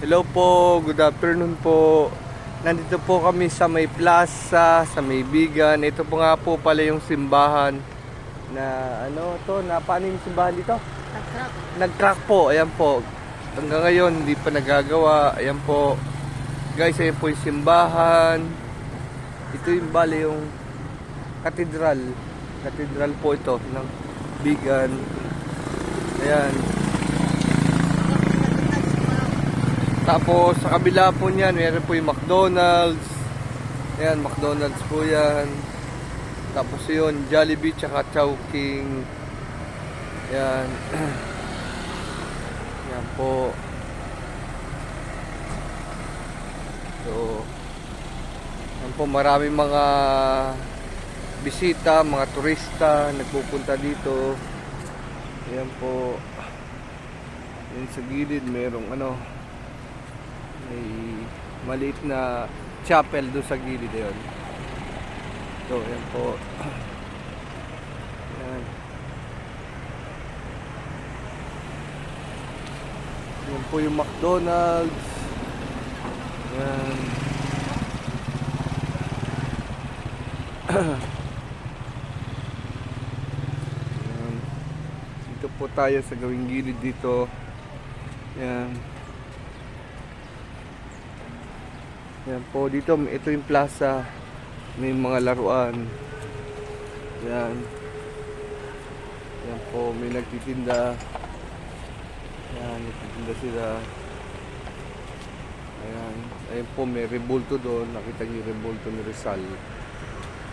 Hello po, good afternoon po. Nandito po kami sa may plaza, sa may Bigan. Ito po nga po pala yung simbahan na paano yung simbahan dito? Nag-crack. Nag-crack po, ayan po. Hanggang ngayon hindi pa nagagawa. Ayan po. Guys, ayan po yung simbahan. Ito yung bali yung katedral. Katedral po ito ng Bigan. Ayan. Tapos sa kabila po niyan, meron po yung McDonald's. Ayan, McDonald's po yan. Tapos yun, Jollibee tsaka Chowking. Ayan. Ayan po. So, ayan po, maraming mga bisita, mga turista nagpupunta dito. Ayan po. Ayan sa gilid, merong may maliit na chapel doon sa gilid yun. So, ayan po. Ayan. Ayan po yung McDonald's. Ayan. Ayan. Dito po tayo sa gawing gilid dito. Ayan. Yan po, dito ito yung plaza. May mga laruan. Yan. Yan po, may nagtitinda. Yan, nagtitinda sila. Ayan. Ayan po, may rebulto doon. Nakita niyo yung rebulto ni Rizal.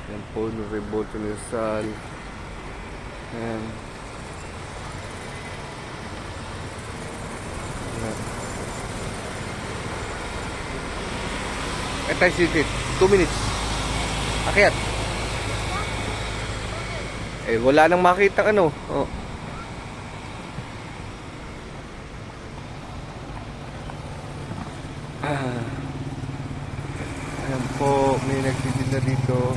Yan po, yung rebulto ni Rizal. Ayan. Ayan. Tayo sitit. 2 minutes. Akyat. Wala nang makita Oh. Ayan po, may nagtitinda dito.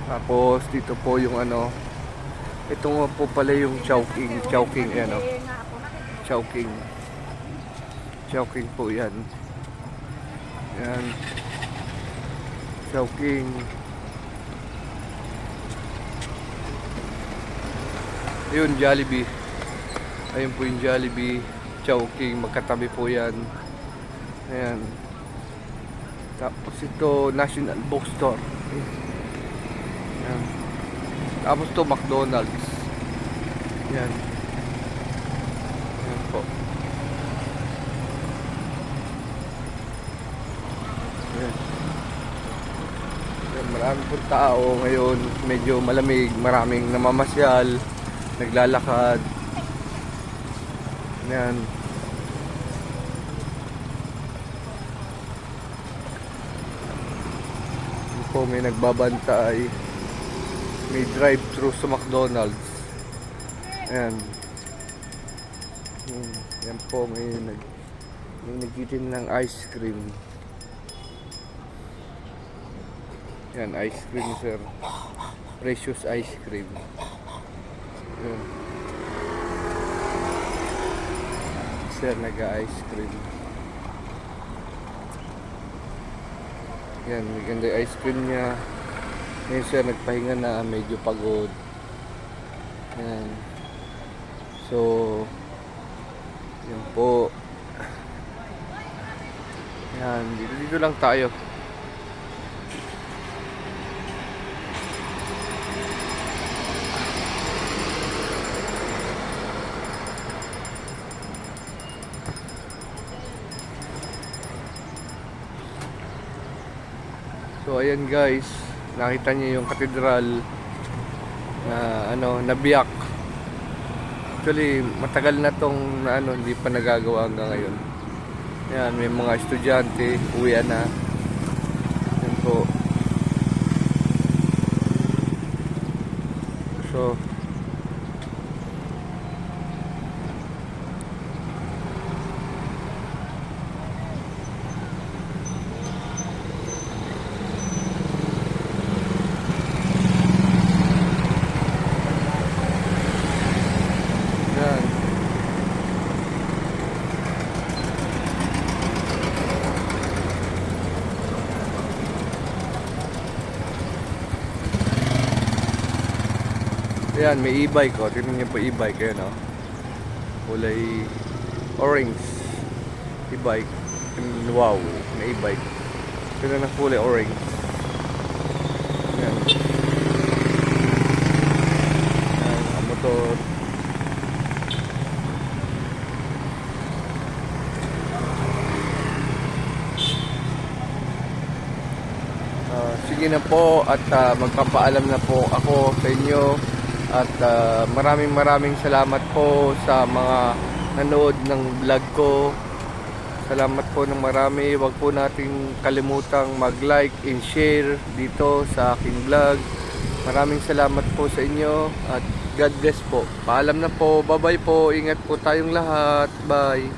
Tapos dito po yung ito nga po pala yung Chowking. Chowking, Chowking. Chowking po yan. Yan. Chowking. Ayun, Jollibee. Ayun po yung Jollibee. Chowking. Magkatabi po yan. Ayan. Tapos ito, National Bookstore. Ayan. Tapos ito, McDonald's. Ayan. Ayan po. Maraming po tao ngayon, medyo malamig, maraming namamasyal, naglalakad. Yan. Yan po, may nagbabantay. May drive-thru sa McDonald's. Ayan. Yan po, may nagtitin ng ice cream. Yan, ice cream, sir. Precious ice cream. Yan. Sir, nag-ice cream. Yan, maganda yung ice cream niya. Ngayon, sir, nagpahinga na. Medyo pagod. Yan. So, yan po. Yan, dito lang tayo. So ayan guys, nakita niyo yung katedral na nabiyak. Actually, matagal na tong hindi pa nagagawa hanggang ngayon. Ayan, may mga estudyante, uwian na. Ayan po. So yan. Ayan, may e-bike oh. Tingnan niyo po e-bike. Ayan oh. Kulay orange. E-bike. Wow, na e-bike. Tingnan ang kulay orange. Ayan. Ayan, ang motor. Sige na po at magpapaalam na po ako sa inyo at maraming salamat po sa mga nanood ng vlog ko. Salamat po ng marami. Huwag po nating kalimutang mag-like and share dito sa aking vlog. Maraming salamat po sa inyo at God bless po. Paalam na po. Bye bye po. Ingat po tayong lahat. Bye.